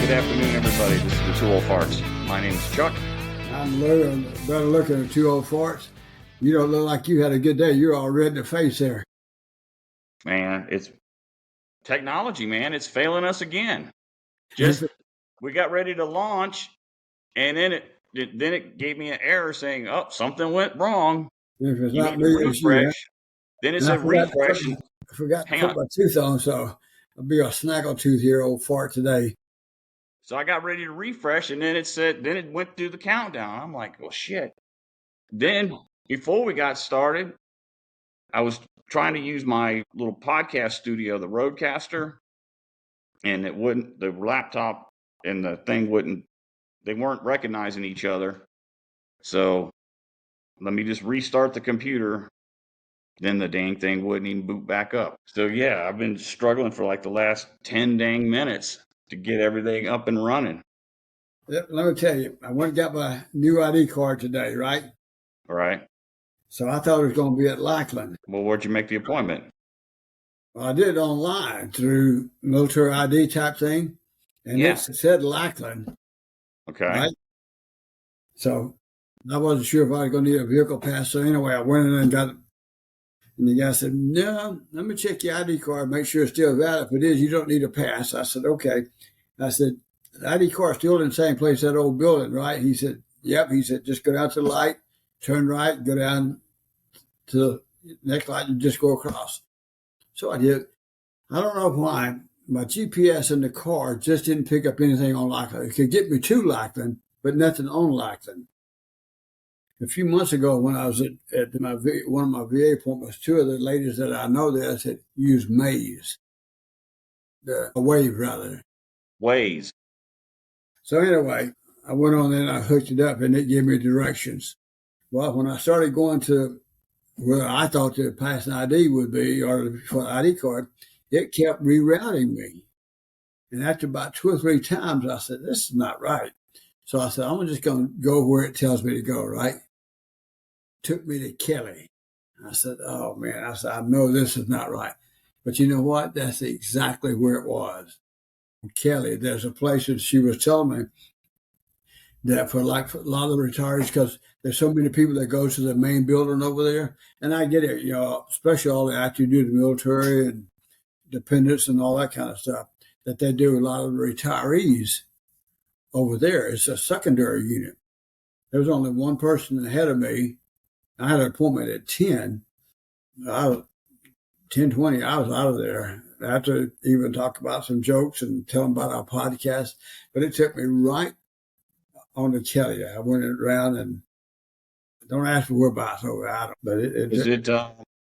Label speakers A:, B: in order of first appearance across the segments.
A: Good afternoon, everybody. This is the Two Old Farts. My name is Chuck.
B: I'm better looking at two old farts. You don't look like you had a good day. You're all red in the face there.
A: Man, it's technology, man. It's failing us again.
B: If
A: We got ready to launch, and then it gate me an error saying, "Oh, something went wrong.
B: it's
A: You
B: not
A: need
B: me,
A: to
B: it's you.
A: refresh." Then it
B: And I
A: said refresh. And
B: forgot to
A: hang
B: put
A: on.
B: my tooth on, so I'll be a snaggletooth here, old fart today.
A: So I got ready to refresh, and then it went through the countdown. I'm like, "Well, shit." Then before we got started, I was trying to use my little podcast studio, the Rodecaster, and it wouldn't. The laptop and the thing wouldn't. They weren't recognizing each other. So let me just restart the computer. Then the dang thing wouldn't even boot back up. So yeah, I've been struggling for like the last 10 dang minutes to get everything up and running.
B: Let me tell you, I went and got my new ID card today, right?
A: All right.
B: So I thought it was going to be at Lackland.
A: Well, where'd you make the appointment?
B: Well, I did it online through military ID type thing, and
A: Yeah.
B: it said Lackland,
A: Okay.
B: right? So I wasn't sure if I was going to need a vehicle pass. So anyway, I went in and got it. And the guy said, "No, let me check your ID card, make sure it's still valid. If it is, you don't need a pass." I said, "Okay." I said, "The ID card's still in the same place, that old building, right?" He said, "Yep." He said, "Just go down to the light, turn right, go down to the next light, and just go across." So I did. I don't know why. My GPS in the car just didn't pick up anything on Lackland. It could get me to Lackland, but nothing on Lackland. A few months ago, when I was at one of my VA appointments, two of the ladies that I know there said use Waze, the Wave rather.
A: Waze.
B: So anyway, I went on there and I hooked it up, and it gave me directions. Well, when I started going to where I thought the passing ID would be, or for the ID card, it kept rerouting me. And after about 2 or 3 times, I said, "This is not right." So I said, "I'm just going to go where it tells me to go," right? Took me to Kelly. I said, "Oh, man," I said, "I know this is not right." But you know what? That's exactly where it was. Kelly, there's a place that she was telling me that for a lot of the retirees, because there's so many people that go to the main building over there. And I get it, especially all the active duty military and dependents and all that kind of stuff, that they do a lot of the retirees over there. It's a secondary unit. There was only one person ahead of me. I had an appointment at 10. 10:20, I was out of there. I had to even talk about some jokes and tell them about our podcast. But it took me right on to Kelly. I went around and don't ask for whereabouts over. I don't. But
A: Is it,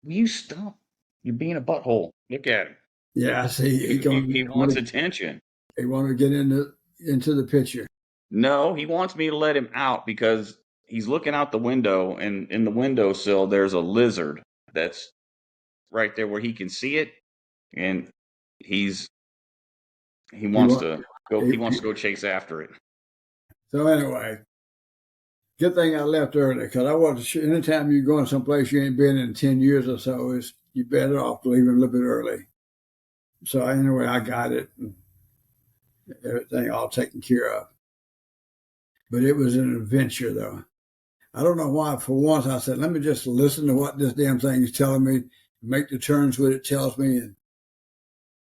A: you stop. You're being a butthole. Look at him.
B: yeah, I see.
A: He wants attention.
B: He wanted to get into the picture.
A: No, he wants me to let him out because he's looking out the window, and in the windowsill there's a lizard that's right there where he can see it, and he wants to go chase after it.
B: So anyway, good thing I left early, because I wasn't sure. Anytime you're going someplace you ain't been in 10 years or so, you're better off leaving a little bit early. So anyway, I got it. And everything all taken care of. But it was an adventure, though. I don't know why. For once, I said, let me just listen to what this damn thing is telling me, make the turns what it tells me. And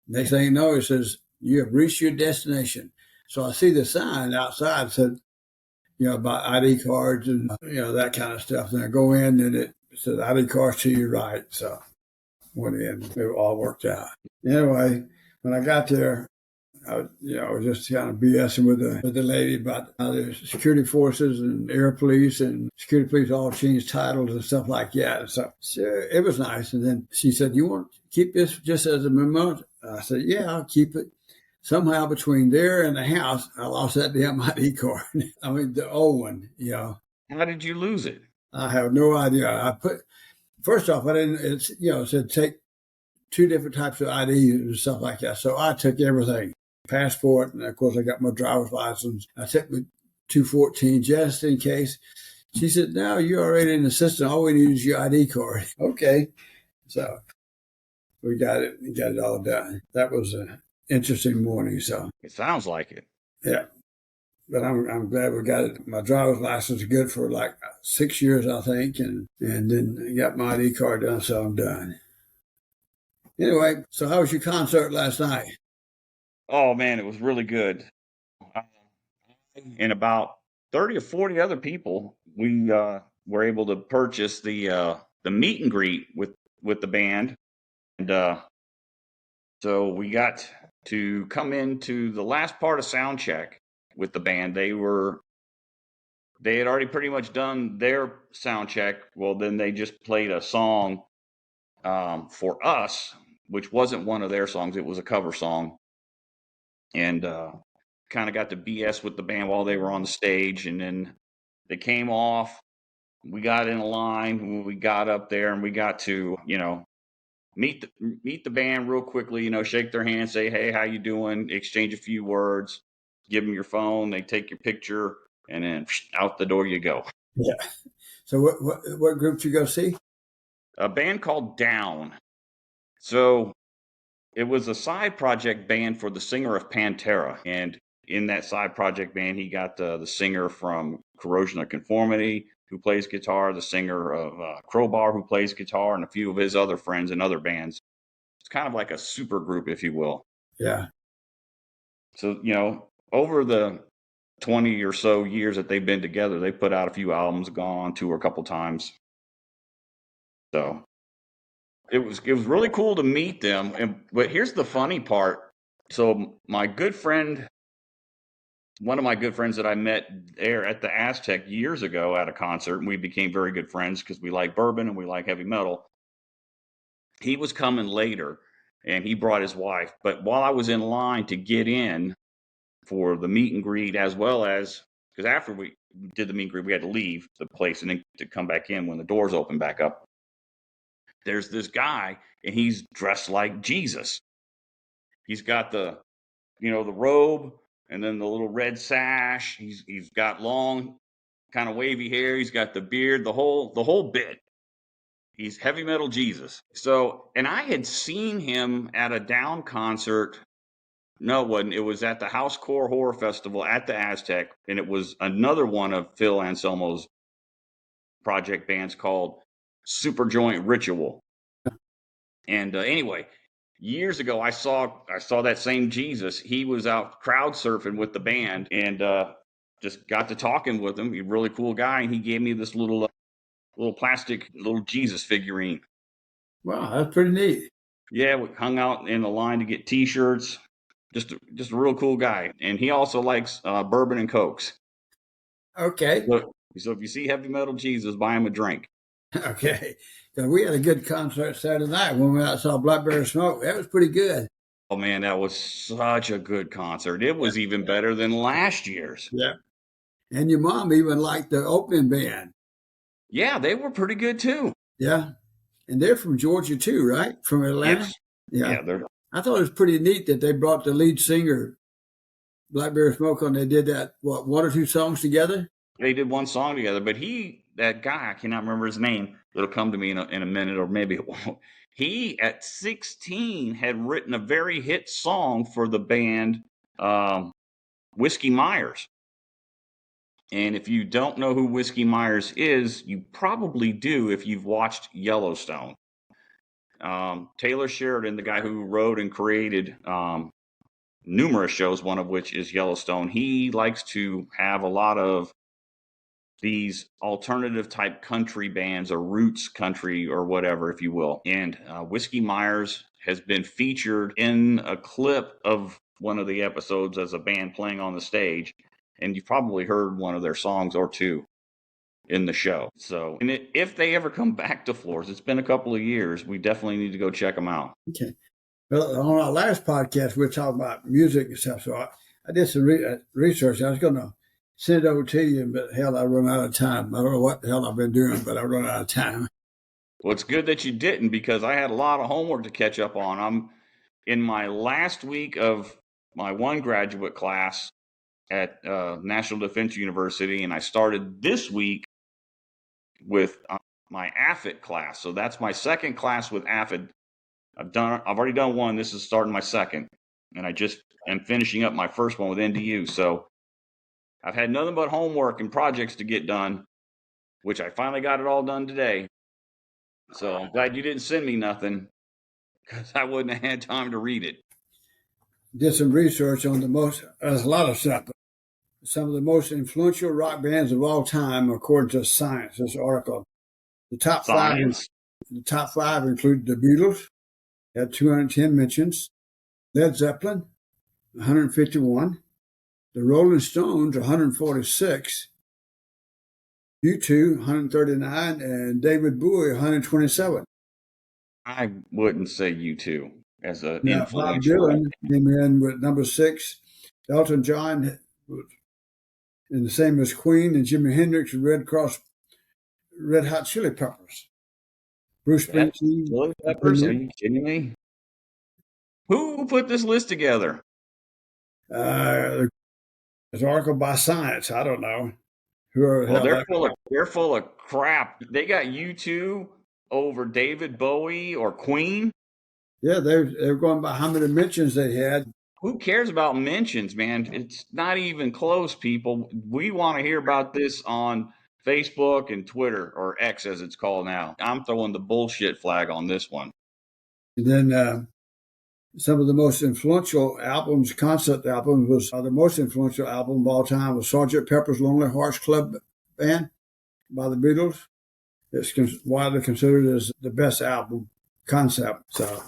B: next thing you know, it says, "You have reached your destination." So I see the sign outside said, about ID cards and, that kind of stuff. And I go in and it says ID cards to your right. So went in. It all worked out. Anyway, when I got there, I was just kind of BSing with the lady about how the security forces and air police and security police all changed titles and stuff like that. So it was nice. And then she said, "You want to keep this just as a memento?" I said, "Yeah, I'll keep it." Somehow between there and the house, I lost that damn ID card. I mean, the old one,
A: How did you lose it?
B: I have no idea. First off, I didn't, it said take 2 different types of ID and stuff like that. So I took everything. Passport, and of course I got my driver's license. I took my 214 just in case. She said, "No, you're already in the system. All we need is your ID card." Okay. So we got it all done. That was an interesting morning. So
A: It sounds like it.
B: Yeah. But I'm glad we got it. My driver's license is good for like 6 years, I think, and then got my ID card done, so I'm done. Anyway, so how was your concert last night?
A: Oh man, it was really good. And about 30 or 40 other people, we were able to purchase the meet and greet with the band, and so we got to come into the last part of sound check with the band. They had already pretty much done their sound check. Well, then they just played a song for us, which wasn't one of their songs. It was a cover song, and kind of got to BS with the band while they were on the stage, and then they came off. We got in a line when we got up there, and we got to meet the band real quickly. Shake their hand, say hey, how you doing? Exchange a few words, give them your phone. They take your picture, and then out the door you go.
B: Yeah. So what group did you go see?
A: A band called Down. So it was a side project band for the singer of Pantera, and in that side project band, he got the singer from Corrosion of Conformity, who plays guitar, the singer of Crowbar, who plays guitar, and a few of his other friends in other bands. It's kind of like a super group, if you will.
B: Yeah.
A: So, over the 20 or so years that they've been together, they put out a few albums, gone on tour a couple times. So it was really cool to meet them. But here's the funny part. So my good friend, one of my good friends that I met there at the Aztec years ago at a concert, and we became very good friends because we like bourbon and we like heavy metal. He was coming later, and he brought his wife. But while I was in line to get in for the meet and greet, as well as because after we did the meet and greet, we had to leave the place and then to come back in when the doors opened back up. There's this guy, and he's dressed like Jesus. He's got the robe and then the little red sash. He's got long, kind of wavy hair. He's got the beard, the whole bit. He's heavy metal Jesus. So, and I had seen him at a Down concert. No, it wasn't. It was at the Housecore Horror Festival at the Aztec, and it was another one of Phil Anselmo's project bands called Superjoint Ritual. And anyway, years ago, I saw that same Jesus. He was out crowd surfing with the band, and just got to talking with him. He's a really cool guy, and he gave me this little plastic little Jesus figurine.
B: Wow, that's pretty neat.
A: Yeah, we hung out in the line to get T-shirts. Just a real cool guy, and he also likes bourbon and cokes.
B: Okay.
A: So if you see heavy metal Jesus, buy him a drink.
B: Okay. 'Cause we had a good concert Saturday night when we went out and saw Blackberry Smoke. That was pretty good.
A: Oh man, that was such a good concert. It was even better than last year's.
B: Yeah. And your mom even liked the opening band.
A: Yeah, they were pretty good too.
B: Yeah. And they're from Georgia too, right? From Atlanta?
A: Yes.
B: Yeah.
A: Yeah, they're
B: I thought it was pretty neat that they brought the lead singer, Blackberry Smoke, and they did that, what, one or two songs together?
A: they did one song together, but that guy, I cannot remember his name. It'll come to me in a minute, or maybe it won't. He, at 16, had written a very hit song for the band Whiskey Myers. And if you don't know who Whiskey Myers is, you probably do if you've watched Yellowstone. Taylor Sheridan, the guy who wrote and created numerous shows, one of which is Yellowstone, he likes to have a lot of these alternative type country bands, or roots country, or whatever, if you will. And Whiskey Myers has been featured in a clip of one of the episodes as a band playing on the stage. And you've probably heard one of their songs or two in the show. So, and if they ever come back to Flores, it's been a couple of years, we definitely need to go check them out.
B: Okay. Well, on our last podcast, we were talking about music and stuff. So I did some research. I was going to send it over to you, but hell, I run out of time. I don't know what the hell I've been doing, but I run out of time.
A: Well, it's good that you didn't, because I had a lot of homework to catch up on. I'm in my last week of my one graduate class at National Defense University, and I started this week with my AFIT class. So that's my second class with AFIT. I've already done one. This is starting my second. and I just am finishing up my first one with NDU. So I've had nothing but homework and projects to get done, which I finally got it all done today. So I'm glad you didn't send me nothing, because I wouldn't have had time to read it.
B: Did some research on there's a lot of stuff. Some of the most influential rock bands of all time, according to Science, this article. The top
A: Science.
B: five include the Beatles, had 210 mentions, Led Zeppelin, 151, the Rolling Stones, 146, U2, 139, and David Bowie, 127.
A: I wouldn't say U2 as an
B: Now, Bob
A: influential.
B: Dylan came in with number 6. Elton John, and the same as Queen, and Jimi Hendrix and Red Hot Chili Peppers. Bruce Springsteen.
A: Chili Peppers? Are you kidding me? Who put this list together?
B: There's an article by Science. I don't know.
A: They're full of crap. They got U2 over David Bowie or Queen.
B: Yeah, they're going by how many mentions they had.
A: Who cares about mentions, man? It's not even close, people. We want to hear about this on Facebook and Twitter, or X as it's called now. I'm throwing the bullshit flag on this one.
B: And then some of the most influential albums, concept albums, was the most influential album of all time was Sgt. Pepper's Lonely Hearts Club Band by the Beatles. It's widely considered as the best album concept. So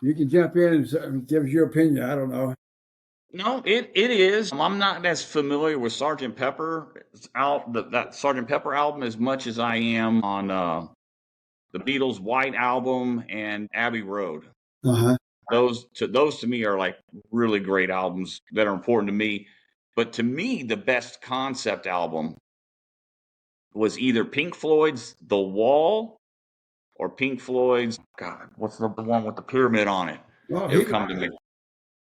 B: you can jump in and give us your opinion. I don't know.
A: No, it is. I'm not as familiar with Sgt. Pepper that Sgt. Pepper album as much as I am on the Beatles' White Album and Abbey Road.
B: Uh-huh.
A: Those to me are like really great albums that are important to me. But to me, the best concept album was either Pink Floyd's The Wall or Pink Floyd's, God, what's the one with the pyramid on it?
B: Well,
A: It'll come to me.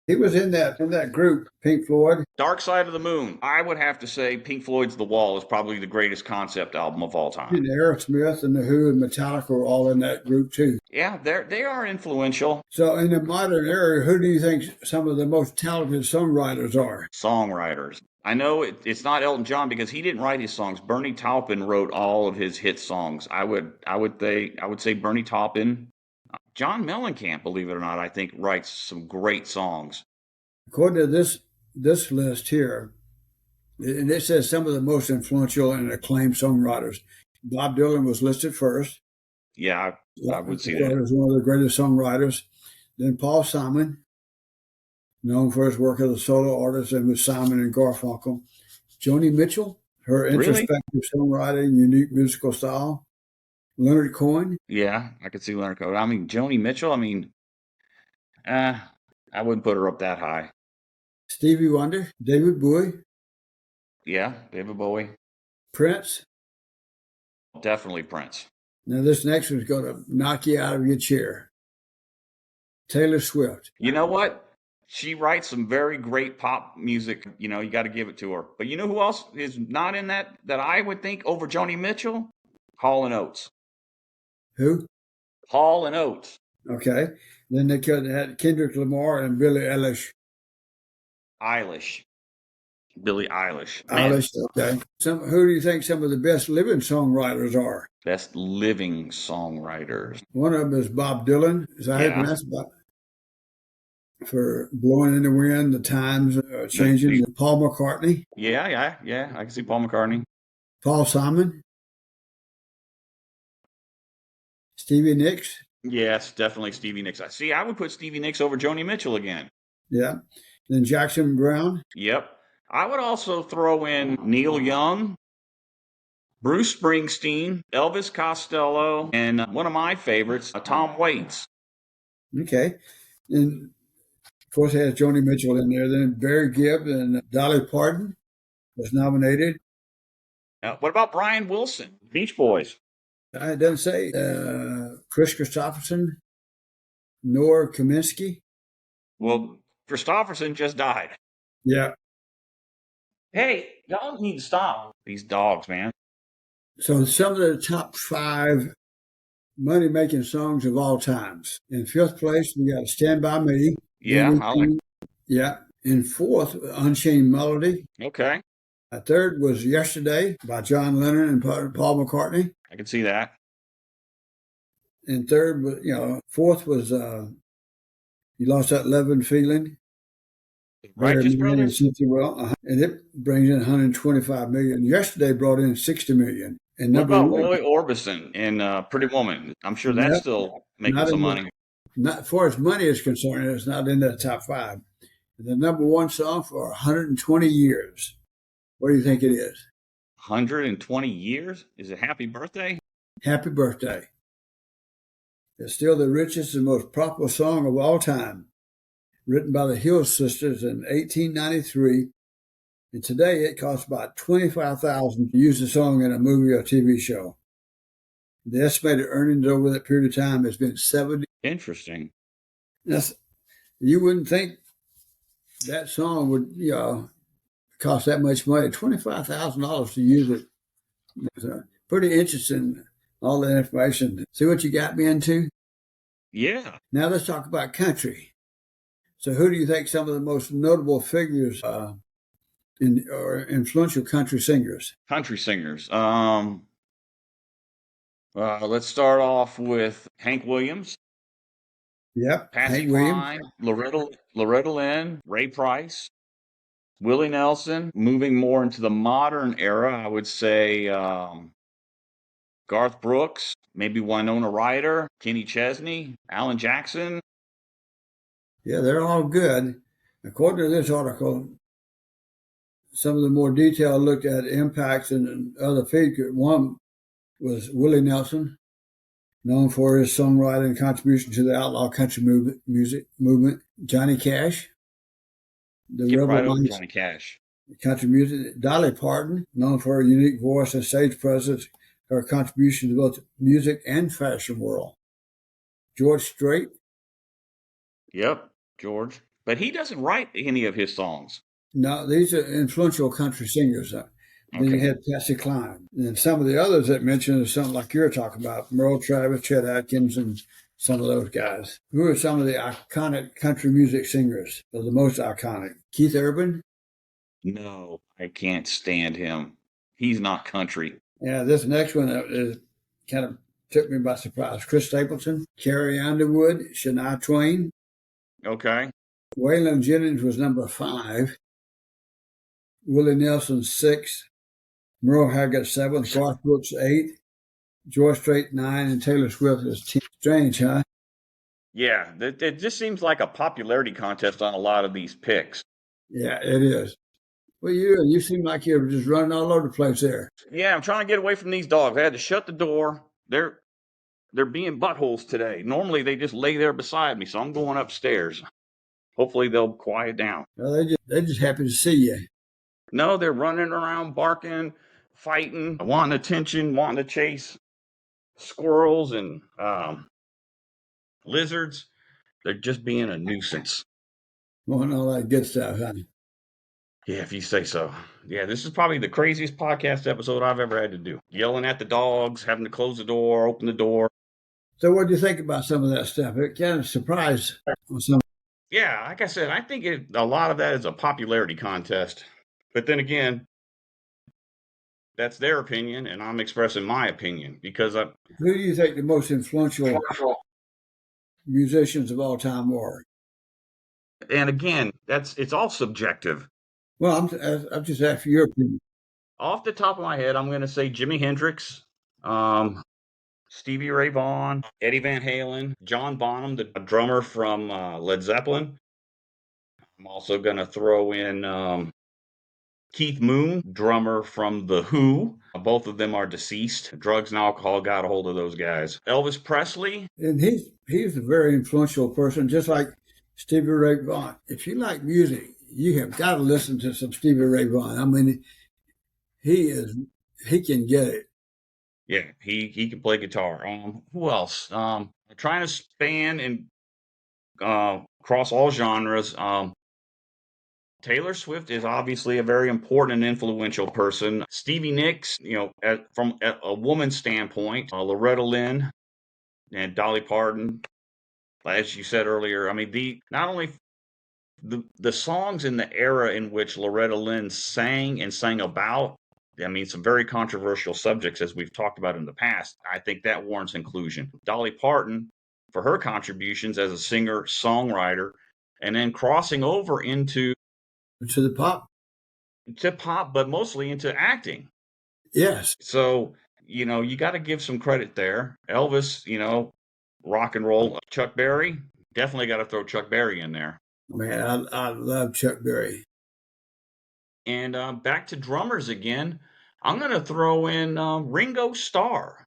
B: He was in that group, Pink Floyd.
A: Dark Side of the Moon. I would have to say Pink Floyd's The Wall is probably the greatest concept album of all time.
B: And Aerosmith and The Who and Metallica were all in that group too.
A: Yeah, they are influential.
B: So in the modern era, who do you think some of the most talented songwriters are?
A: Songwriters. I know it's not Elton John because he didn't write his songs. Bernie Taupin wrote all of his hit songs. I would say Bernie Taupin. John Mellencamp, believe it or not, I think writes some great songs.
B: According to this list here, and it says some of the most influential and acclaimed songwriters. Bob Dylan was listed first.
A: Yeah, I would see that.
B: He was one of the greatest songwriters. Then Paul Simon, known for his work as a solo artist and with Simon and Garfunkel. Joni Mitchell, her introspective songwriting, unique musical style. Leonard Cohen.
A: Yeah, I could see Leonard Cohen. I mean, Joni Mitchell, I wouldn't put her up that high.
B: Stevie Wonder, David Bowie.
A: Yeah, David Bowie.
B: Prince.
A: Definitely Prince.
B: Now this next one's going to knock you out of your chair. Taylor Swift.
A: You know what? She writes some very great pop music. You know, you got to give it to her. But you know who else is not in that I would think over Joni Mitchell? Hall & Oates.
B: Who?
A: Hall & Oates.
B: Okay. Then they had Kendrick Lamar and Billie Eilish.
A: Billie Eilish.
B: Eilish, okay. Who do you think some of the best living songwriters are?
A: Best living songwriters.
B: One of them is Bob Dylan. I had to ask about for Blowing in the Wind, the times changing. Paul McCartney.
A: Yeah. I can see Paul McCartney.
B: Paul Simon. Stevie Nicks.
A: Yes, definitely Stevie Nicks. I would put Stevie Nicks over Joni Mitchell again.
B: Yeah. Then Jackson Browne.
A: Yep. I would also throw in Neil Young, Bruce Springsteen, Elvis Costello, and one of my favorites, Tom Waits.
B: Okay. And of course, it has Joni Mitchell in there. Then Barry Gibb and Dolly Parton was nominated.
A: What about Brian Wilson, Beach Boys?
B: It doesn't say Chris Christopherson, Nora Kaminsky.
A: Well, Christopherson just died.
B: Yeah.
A: Hey, y'all need to stop these dogs, man.
B: So some of the top 5 money-making songs of all times. In 5th place, we got Stand By Me.
A: Yeah,
B: Then
A: I like.
B: yeah. In fourth, Unchained Melody.
A: Okay,
B: Third was Yesterday by John Lennon and Paul McCartney.
A: I can see that.
B: And third was, fourth was You Lost That Loving Feeling. Barry
A: Righteous
B: Mann and
A: Brothers.
B: Cynthia Well, and it brings in 125 million. Yesterday brought in 60 million. And
A: What
B: number
A: about
B: one,
A: Roy Orbison in Pretty Woman? I'm sure that's
B: no,
A: still making
B: not
A: some
B: in the,
A: money.
B: not as far as money is concerned, it's not in the top five. The number one song for 120 years. What do you think it is?
A: 120 years? Is it Happy Birthday?
B: Happy Birthday. It's still the richest and most popular song of all time, written by the Hill Sisters in 1893. And today it costs about $25,000 to use the song in a movie or TV show. The estimated earnings over that period of time has been 70.
A: Interesting.
B: That's, you wouldn't think that song would cost that much money. $25,000 to use it. It's pretty interesting, all that information. See what you got me into?
A: Yeah.
B: Now let's talk about country. So who do you think some of the most notable figures or influential country singers?
A: Country singers. Let's start off with Hank Williams,
B: Yep,
A: Patsy
B: Hank Williams.
A: Cline, Loretta Lynn, Ray Price, Willie Nelson. Moving more into the modern era, I would say Garth Brooks, maybe Winona Ryder, Kenny Chesney, Alan Jackson.
B: Yeah, they're all good. According to this article, some of the more detailed looked at impacts and other figures. One was Willie Nelson, known for his songwriting contribution to the outlaw country music movement. Johnny Cash, the
A: Skip
B: rebel
A: right over
B: minded
A: Johnny Cash.
B: country music. Dolly Parton, known for her unique voice and stage presence, her contribution to both music and fashion world. George Strait.
A: Yep, George. But he doesn't write any of his songs.
B: No, these are influential country singers. Then you
A: Okay.
B: had Patsy Cline. And some of the others that mentioned is something like you're talking about, Merle Travis, Chet Atkins, and some of those guys. Who are some of the iconic country music singers? Or the most iconic? Keith Urban.
A: No, I can't stand him. He's not country.
B: Yeah, this next one is kind of took me by surprise. Chris Stapleton, Carrie Underwood, Shania Twain.
A: Okay.
B: Waylon Jennings was number 5. Willie Nelson 6. Merle Haggard 7. Garth Brooks 8. George Strait 9, and Taylor Swift is 10. Strange, huh?
A: Yeah, it just seems like a popularity contest on a lot of these picks.
B: Yeah, it is. Well, you seem like you're just running all over the place there.
A: Yeah, I'm trying to get away from these dogs. I had to shut the door. They're being buttholes today. Normally they just lay there beside me, so I'm going upstairs. Hopefully they'll quiet down.
B: Well, they're just happy to see you.
A: No, they're running around, barking, fighting, wanting attention, wanting to chase squirrels and lizards. They're just being a nuisance.
B: Wanting all that good stuff, huh?
A: Yeah, if you say so. Yeah, this is probably the craziest podcast episode I've ever had to do. Yelling at the dogs, having to close the door, open the door.
B: So what do you think about some of that stuff? It kind of surprised on some.
A: Yeah, like I said, I think a lot of that is a popularity contest. But then again, that's their opinion, and I'm expressing my opinion because
B: Who do you think the most influential musicians of all time are?
A: and again, it's all subjective.
B: Well, I'm just after your opinion.
A: Off the top of my head, I'm going to say Jimi Hendrix, Stevie Ray Vaughan, Eddie Van Halen, John Bonham, the drummer from Led Zeppelin. I'm also going to throw in Keith Moon, drummer from The Who. Both of them are deceased. Drugs and alcohol got a hold of those guys. Elvis Presley.
B: And he's a very influential person, just like Stevie Ray Vaughan. If you like music, you have got to listen to some Stevie Ray Vaughan. I mean, he can get it.
A: Yeah, he can play guitar. Who else? Trying to span and across all genres. Taylor Swift is obviously a very important and influential person. Stevie Nicks, from a woman's standpoint, Loretta Lynn and Dolly Parton, as you said earlier. I mean, not only the songs in the era in which Loretta Lynn sang and sang about, I mean, some very controversial subjects, as we've talked about in the past. I think that warrants inclusion. Dolly Parton, for her contributions as a singer songwriter, and then crossing over into
B: To the pop.
A: to pop, but mostly into acting.
B: Yes.
A: So, you got to give some credit there. Elvis, rock and roll. Chuck Berry, definitely got to throw Chuck Berry in there.
B: Man, I love Chuck Berry.
A: And back to drummers again. I'm going to throw in Ringo Starr.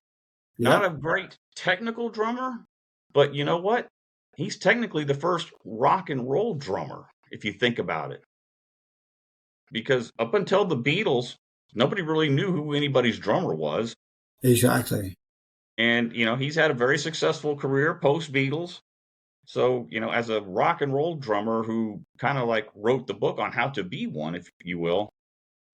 A: Not a
B: Yep.
A: great technical drummer, but you know what? He's technically the first rock and roll drummer, if you think about it. Because up until the Beatles, nobody really knew who anybody's drummer was.
B: Exactly.
A: And, he's had a very successful career post Beatles. So, as a rock and roll drummer who kind of like wrote the book on how to be one, if you will,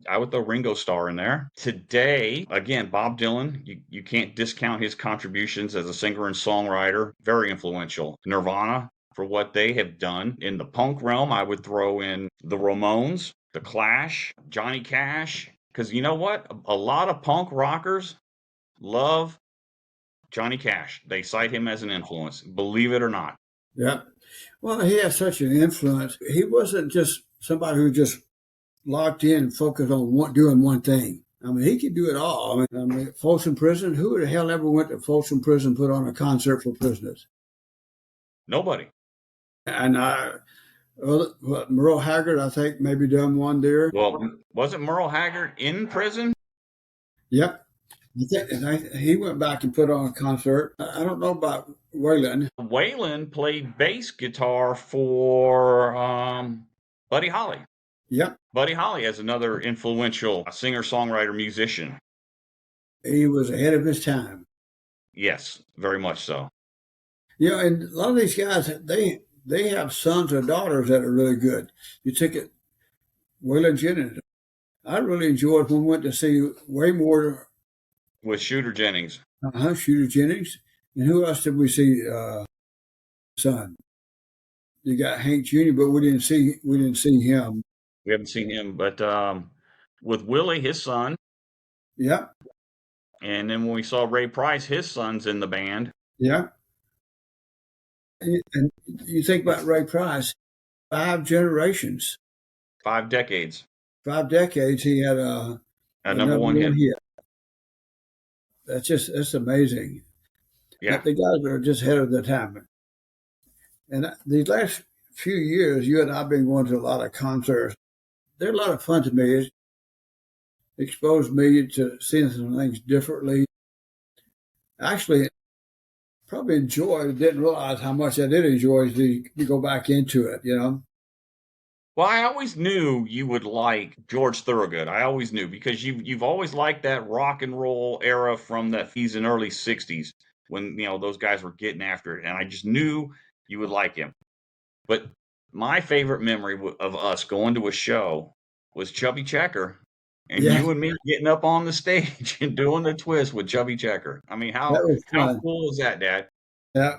A: I would throw Ringo Starr in there. Today, again, Bob Dylan, you can't discount his contributions as a singer and songwriter. Very influential. Nirvana, for what they have done. In the punk realm, I would throw in the Ramones, the Clash, Johnny Cash. Because you know what? A lot of punk rockers love Johnny Cash. They cite him as an influence, believe it or not.
B: Yeah. Well, he has such an influence. He wasn't just somebody who just locked in and focused on doing one thing. I mean, he could do it all. I mean, Folsom Prison, who the hell ever went to Folsom Prison put on a concert for prisoners?
A: Nobody.
B: And Merle Haggard, I think, maybe done one there.
A: Well, wasn't Merle Haggard in prison?
B: Yep. He went back and put on a concert. I don't know about Waylon.
A: Waylon played bass guitar for Buddy Holly.
B: Yep.
A: Buddy Holly is another influential singer, songwriter, musician.
B: He was ahead of his time.
A: Yes, very much so.
B: Yeah, and a lot of these guys, they have sons or daughters that are really good. You take it, Waylon Jennings. I really enjoyed when we went to see way more
A: With Shooter Jennings.
B: Shooter Jennings. And who else did we see? Son. You got Hank Jr., but we didn't see him.
A: We haven't seen him, but with Willie, his son.
B: Yeah.
A: And then when we saw Ray Price, his son's in the band.
B: Yeah. And you think about Ray Price, 5 generations.
A: 5 decades.
B: 5 decades, he had a
A: number one hit.
B: That's amazing.
A: Yeah.
B: The guys are just ahead of their time. And these last few years, you and I have been going to a lot of concerts. They're a lot of fun to me. It exposed me to seeing some things differently. Actually, probably didn't realize how much I did enjoy to go back into it,
A: Well, I always knew you would like George Thorogood. I always knew, because you've always liked that rock and roll era from the 50s and early 60s when, those guys were getting after it. And I just knew you would like him. But my favorite memory of us going to a show was Chubby Checker. And you and me getting up on the stage and doing the twist with Chubby Checker. I mean, how cool is that, Dad?
B: Yeah.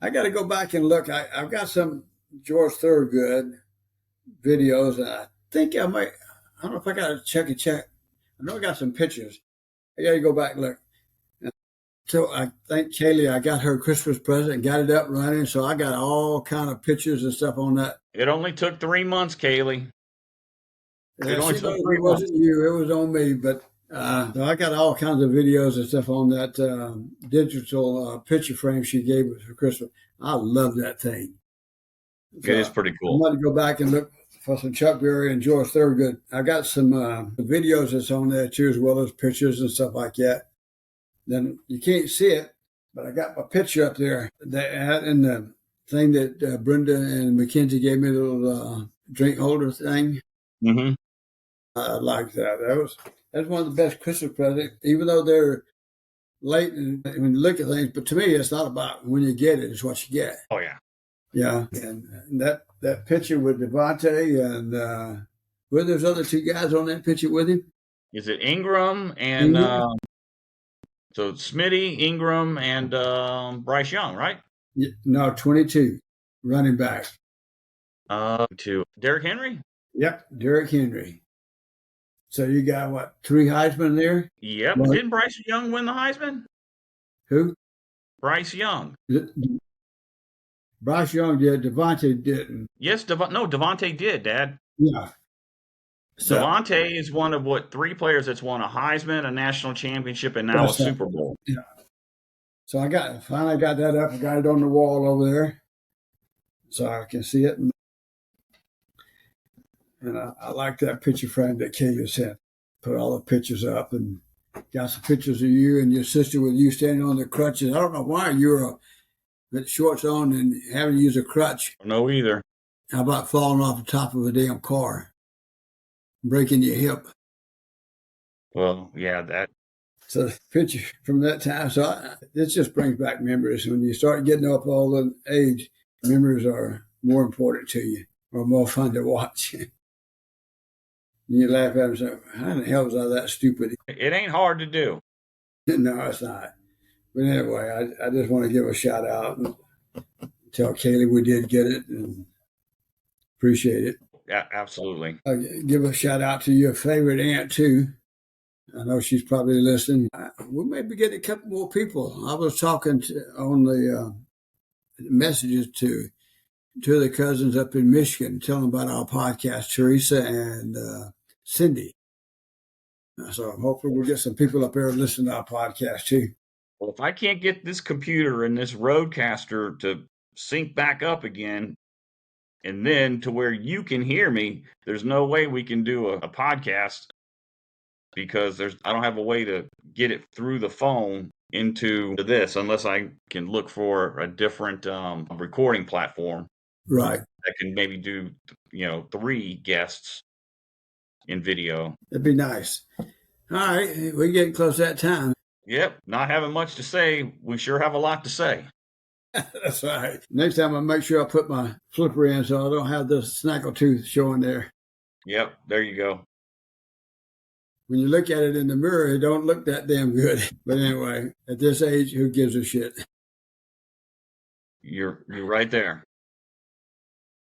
B: I got to go back and look. I've got some George Thorogood videos, and I think I don't know if I got to check. I know I got some pictures. I got to go back and look. So I think Kaylee, I got her Christmas present and got it up and running. So I got all kind of pictures and stuff on that.
A: It only took 3 months, Kaylee.
B: It only took 3 months. It wasn't you. It was on me. But so I got all kinds of videos and stuff on that digital picture frame she gave us for Christmas. I love that thing.
A: So it is pretty cool.
B: I'm going to go back and look for some Chuck Berry and George Thorogood. I got some videos that's on there too, as well as pictures and stuff like that. Then you can't see it, but I got my picture up there. That and the thing that Brenda and Mackenzie gave me, a little drink holder thing.
A: Mm-hmm.
B: I like that. That's one of the best Christmas presents, even though they're late and when you look at things. But to me, it's not about when you get it; it's what you get.
A: Oh yeah,
B: yeah. And that picture with Devontae and were those other 2 guys on that picture with him?
A: Is it Ingram and? So Smitty, Ingram, and Bryce Young, right?
B: No, 22 running back.
A: To Derrick Henry.
B: Yep, Derrick Henry. So you got what, 3 Heisman there?
A: Yep.
B: What?
A: Didn't Bryce Young win the Heisman?
B: Who?
A: Bryce Young.
B: Bryce Young did. Devontae didn't.
A: Yes, Devontae did, Dad.
B: Yeah. So
A: Devontae is one of 3 players that's won a Heisman, a national championship, and now a Super Bowl.
B: Yeah. So I finally got that up. I got it on the wall over there, so I can see it. And I like that picture frame that Kayla sent. Put all the pictures up and got some pictures of you and your sister with you standing on the crutches. I don't know why you were with shorts on and having to use a crutch.
A: No, either.
B: How about falling off the top of a damn car, breaking your hip?
A: Well, yeah, that.
B: So the picture from that time. So this just brings back memories. When you start getting up all the age, memories are more important to you or more fun to watch. You laugh at them and say, how the hell was I that stupid?
A: It ain't hard to do.
B: No, it's not. But anyway, I just want to give a shout out and tell Kaylee we did get it and appreciate it.
A: Yeah, absolutely.
B: Give a shout out to your favorite aunt, too. I know she's probably listening. We may be getting a couple more people. I was talking on the messages to two of the cousins up in Michigan, telling about our podcast, Teresa and Cindy. So hopefully we'll get some people up there listening to our podcast too.
A: Well, if I can't get this computer and this Rodecaster to sync back up again, and then to where you can hear me, there's no way we can do a podcast because I don't have a way to get it through the phone into this unless I can look for a different recording platform.
B: Right.
A: That can maybe do, 3 guests in video.
B: That'd be nice. All right. We're getting close to that time.
A: Yep. Not having much to say. We sure have a lot to say.
B: That's right. Next time I'll make sure I put my flipper in so I don't have the snackle tooth showing there.
A: Yep. There you go.
B: When you look at it in the mirror, it don't look that damn good. But anyway, at this age, who gives a shit?
A: You're right there.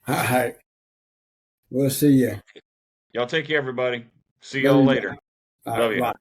B: All right. We'll see you.
A: Y'all take care, everybody. See y'all later.
B: Love you. Bye.